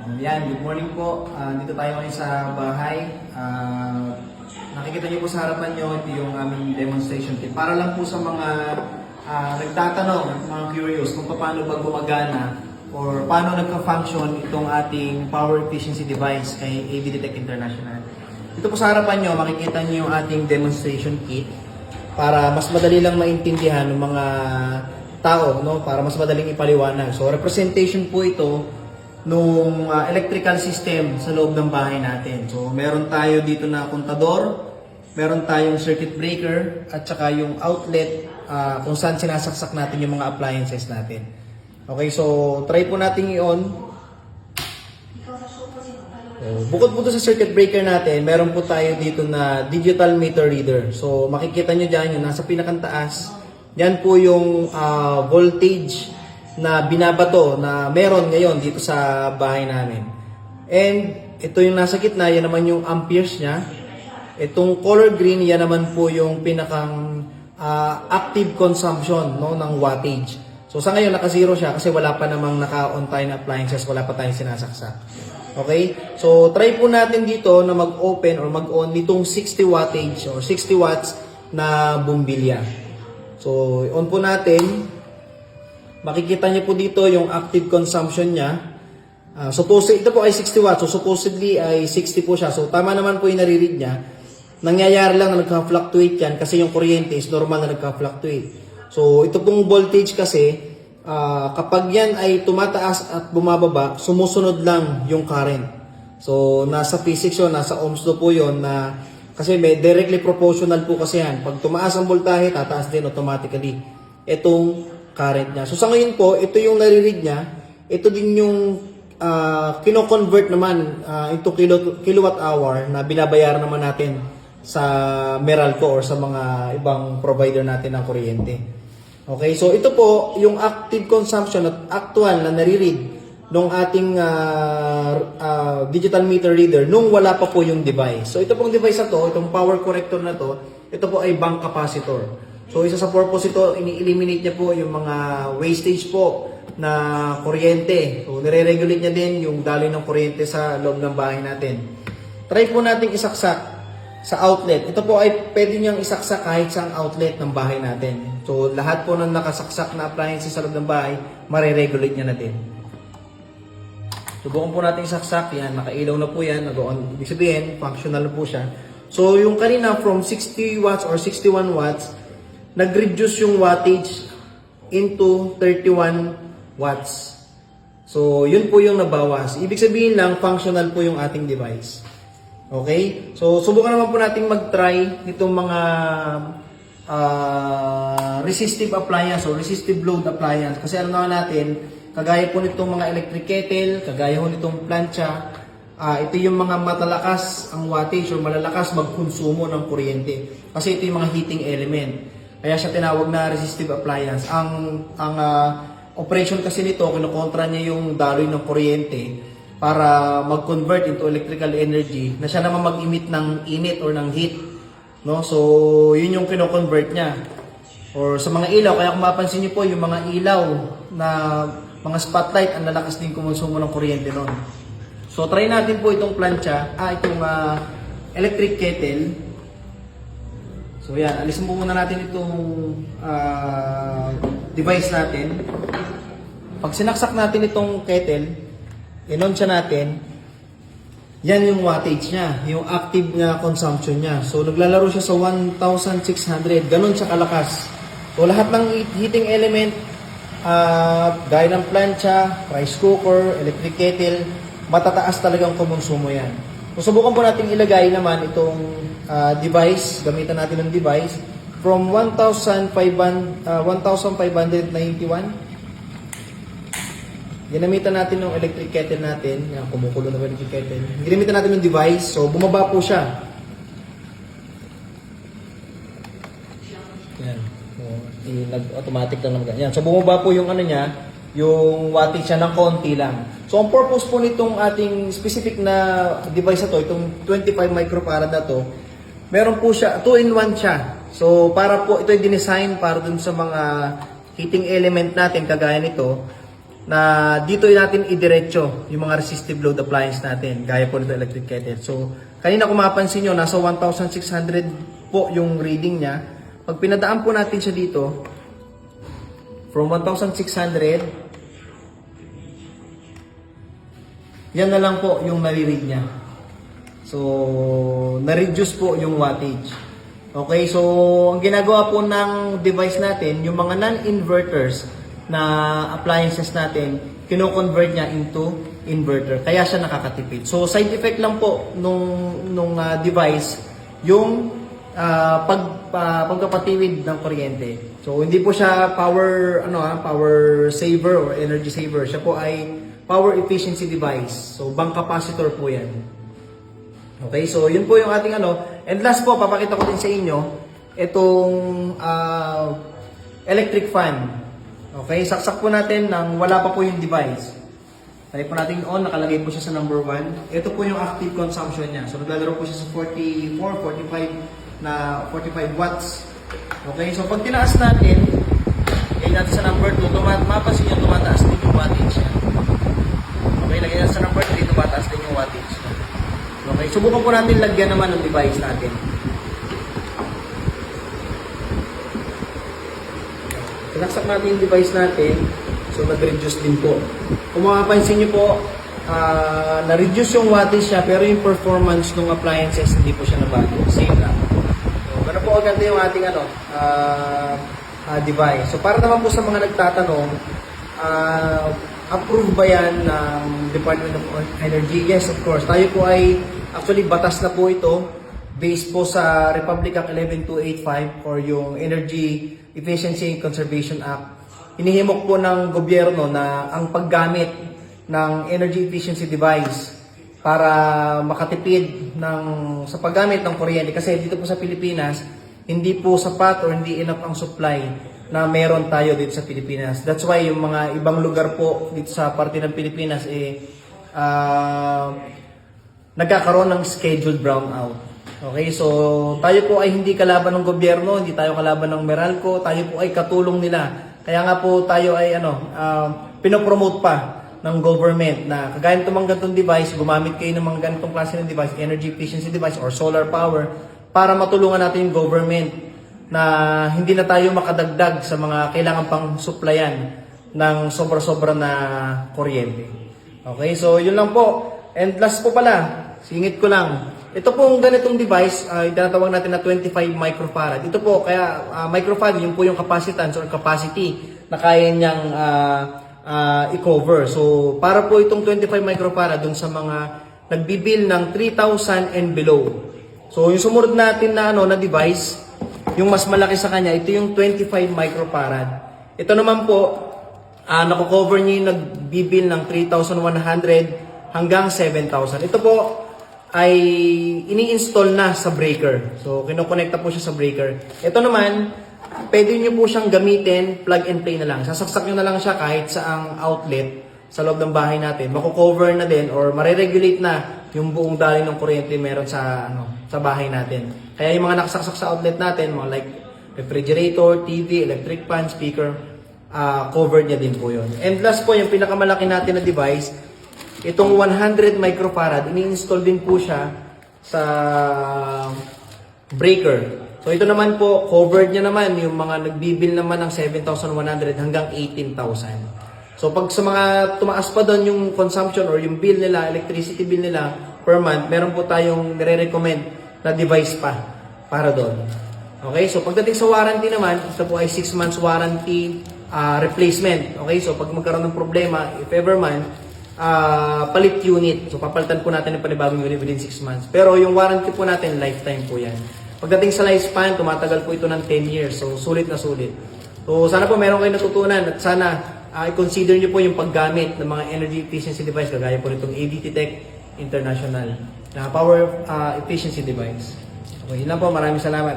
Yan, good morning po. Dito tayo ngayon sa bahay. Nakikita niyo po sa harapan niyo, ito yung aming demonstration kit. Para lang po sa mga nagtatanong, mga curious kung paano ba gumagana or paano nagka-function itong ating power efficiency device kay AVDTech International. Dito po sa harapan niyo, makikita niyo yung ating demonstration kit para mas madali lang maintindihan ng mga tao, no? Para mas madaling ipaliwanag. So, representation po ito nung electrical system sa loob ng bahay natin. So, meron tayo dito na kontador, meron tayong circuit breaker, at saka yung outlet kung saan sinasaksak natin yung mga appliances natin. Okay, so try po natin i-on. So, bukod po sa circuit breaker natin, meron po tayo dito na digital meter reader. So, makikita nyo dyan, yung nasa pinakantaas, yan po yung voltage na binabato na meron ngayon dito sa bahay namin. And ito yung nasa gitna, yan naman yung amperes niya. Itong color green, yan naman po yung pinakang active consumption, no, ng wattage. So sa ngayon naka-zero siya kasi wala pa namang naka-on tayo na appliances, wala pa tayong sinasaksak. Okay? So try po natin dito na mag-open or mag-on nitong 60 wattage or 60 watts na bumbilya. So on po natin. Makikita niyo po dito yung active consumption niya. Ito po ay 60 watts. So, supposedly ay 60 po siya. So, tama naman po yung nare-read niya. Nangyayari lang na nagka-fluctuate yan kasi yung kuryente is normal na nagka-fluctuate. So, ito pong voltage kasi, kapag yan ay tumataas at bumababa, sumusunod lang yung current. So, nasa physics yun, nasa ohms law po yun na kasi may directly proportional po kasi yan. Pag tumaas ang voltahe, tataas din automatically itong current niya. So sa ngayon po, ito yung nare-read niya. Ito din yung kino-convert naman into kilowatt hour na binabayaran naman natin sa Meralco or sa mga ibang provider natin ng kuryente. Okay, so ito po yung active consumption at actual na nare-read ng ating digital meter reader nung wala pa po yung device. So ito pong device na to, itong power corrector na to, ito po ay bank capacitor. So, isa sa purpose ito, ini-eliminate niya po yung mga wastage po na kuryente. So, nire-regulate niya din yung daloy ng kuryente sa loob ng bahay natin. Try po natin isaksak sa outlet. Ito po ay pwede niyang isaksak kahit sa outlet ng bahay natin. So, lahat po ng nakasaksak na appliances sa loob ng bahay, mare-regulate niya na din. Subukan po natin isaksak. Yan, nakailaw na po yan. Nag-on. Ibig sabihin, functional na po siya. So, yung kanina from 60 watts or 61 watts, nag-reduce yung wattage into 31 watts. So, yun po yung nabawas. Ibig sabihin lang, functional po yung ating device. Okay? So, subukan naman po natin mag-try nitong mga resistive appliance or resistive load appliance. Kasi ano naman natin, kagaya po nitong mga electric kettle, kagaya po nitong plancha, ito yung mga matalakas ang wattage or malalakas magkonsumo ng kuryente. Kasi ito yung mga heating element. Kaya siya tinawag na resistive appliance. Ang operation kasi nito, kinukontra niya yung daloy ng kuryente para mag-convert into electrical energy na siya naman mag-emit ng init or ng heat. No? So, yun yung kino-convert niya. Or sa mga ilaw, kaya kung mapansin niyo po, yung mga ilaw na mga spotlight, ang lalakas din kumonsumo ng kuryente noon. So, try natin po itong plancha, itong electric kettle. So yan, alisin po muna natin itong device natin. Pag sinaksak natin itong kettle, in-on siya natin, yan yung wattage niya, yung active na consumption niya. So naglalaro siya sa 1,600, ganun siya kalakas. So lahat ng heating element, gaya ng plancha, rice cooker, electric kettle, matataas talagang kumonsumo yan. So subukan po natin ilagay naman itong device, gamitan natin ng device from 1,591. Ginamitan natin ng electric kettle natin. Yan, kumukulo na electric kettle. Ginamitan natin ng device, so bumaba po siya. Yan. So, nag-automatic lang naman. Yan. So bumaba po yung ano niya, yung wattage siya ng konti lang. So, ang purpose po nitong ating specific na device na to, itong 25 microfarad na to, meron po siya, 2-in-1 siya. So, para po, ito ay dinesign para dun sa mga heating element natin, kagaya nito. na dito natin idiretso yung mga resistive load appliance natin, gaya po nito electric kettle. So, kanina kung mapapansin nyo, nasa 1,600 po yung reading niya. Pag pinadaan po natin siya dito, from 1,600, yan na lang po yung nare-read niya. So, na-reduce po yung wattage. Okay, so ang ginagawa po ng device natin, yung mga non-inverters na appliances natin, kino-convert niya into inverter. Kaya siya nakakatipid. So, side effect lang po nung device, yung pagkapatiwid ng kuryente. So, hindi po siya power saver or energy saver. Siya po ay power efficiency device. So, bank capacitor po yan. Okay, so yun po yung ating And last po, papakita ko din sa inyo itong electric fan. Okay, saksak po natin nang wala pa po yung device. Tayo po natin on, nakalagay po siya sa number 1. Ito po yung active consumption niya. So, naglalaro po siya sa 44, 45 watts. Okay, so pag tinaas natin, lagay natin sa number 2, mapapansin nyo tumataas din yung wattage niya. Okay, lagay natin sa number 3, tumataas din yung wattage. Okay, subukan po natin lagyan naman ng device natin. Pinaksak natin yung device natin, so nag-reduce din po. Kung mapapansin nyo po, na-reduce yung wattage niya, pero yung performance ng appliances hindi po siya nabago. Same lang. So, ganun po agad yung ating device. So, para naman po sa mga nagtatanong, approve ba yan ng Department of Energy? Yes, of course. Tayo po ay, actually, batas na po ito based po sa Republic Act 11285 or yung Energy Efficiency and Conservation Act. Hinihimok po ng gobyerno na ang paggamit ng energy efficiency device para makatipid sa paggamit ng kuryente. Kasi dito po sa Pilipinas, hindi po sapat or hindi enough ang supply na meron tayo dito sa Pilipinas. That's why yung mga ibang lugar po dito sa parte ng Pilipinas nagkakaroon ng scheduled brownout. Okay, so tayo po ay hindi kalaban ng gobyerno, hindi tayo kalaban ng Meralco, tayo po ay katulong nila. Kaya nga po tayo ay pinopromote pa ng government na kagaya ng ganitong device, gumamit kayo ng mga ganitong klase ng device, energy efficiency device or solar power para matulungan natin yung government na hindi na tayo makadagdag sa mga kailangan pang supplyan ng sobra-sobra na kuryente. Okay, so yun lang po. And last po pala, singit ko lang. Ito pong ganitong device, tinatawag natin na 25 microfarad. Ito po, kaya microfarad, yun po yung capacitance or capacity na kaya niyang i-cover. So, para po itong 25 microfarad dun sa mga nagbibil ng 3,000 and below. So, yung sumunod natin na device, yung mas malaki sa kanya, ito yung 25 microfarad. Ito naman po, nakocover niya yung nagbibil ng 3,100 hanggang 7,000. Ito po ay ini-install na sa breaker. So, kinokonekta po siya sa breaker. Ito naman, pwede nyo po siyang gamitin, plug and play na lang. Sasaksak nyo na lang siya kahit saang outlet sa loob ng bahay natin. Mako-cover na din or mariregulate na yung buong daloy ng kuryente meron sa bahay natin. Kaya yung mga nakasaksak sa outlet natin, mga like refrigerator, TV, electric fan, speaker, covered niya din po yun. And last po, yung pinakamalaki natin na device, itong 100 microfarad, ini-install din po siya sa breaker. So ito naman po, covered niya naman yung mga nagbibil naman ng 7,100 hanggang 18,000. So pag sa mga tumaas pa doon yung consumption or yung bill nila, electricity bill nila per month, meron po tayong nire-recommend na device pa para doon. Okay, so pagdating sa warranty naman, ito po ay 6 months warranty replacement. Okay, so pag magkaroon ng problema, if ever man, palit unit. So papalitan po natin ng panibagong unit within 6 months. Pero yung warranty po natin, lifetime po yan. Pagdating sa lifespan, tumatagal po ito ng 10 years. So sulit na sulit. So sana po meron kayo natutunan at sana i-consider nyo po yung paggamit ng mga energy efficiency device kagaya po nitong ADT Tech International na power efficiency device. Okay, yun lang po. Maraming salamat.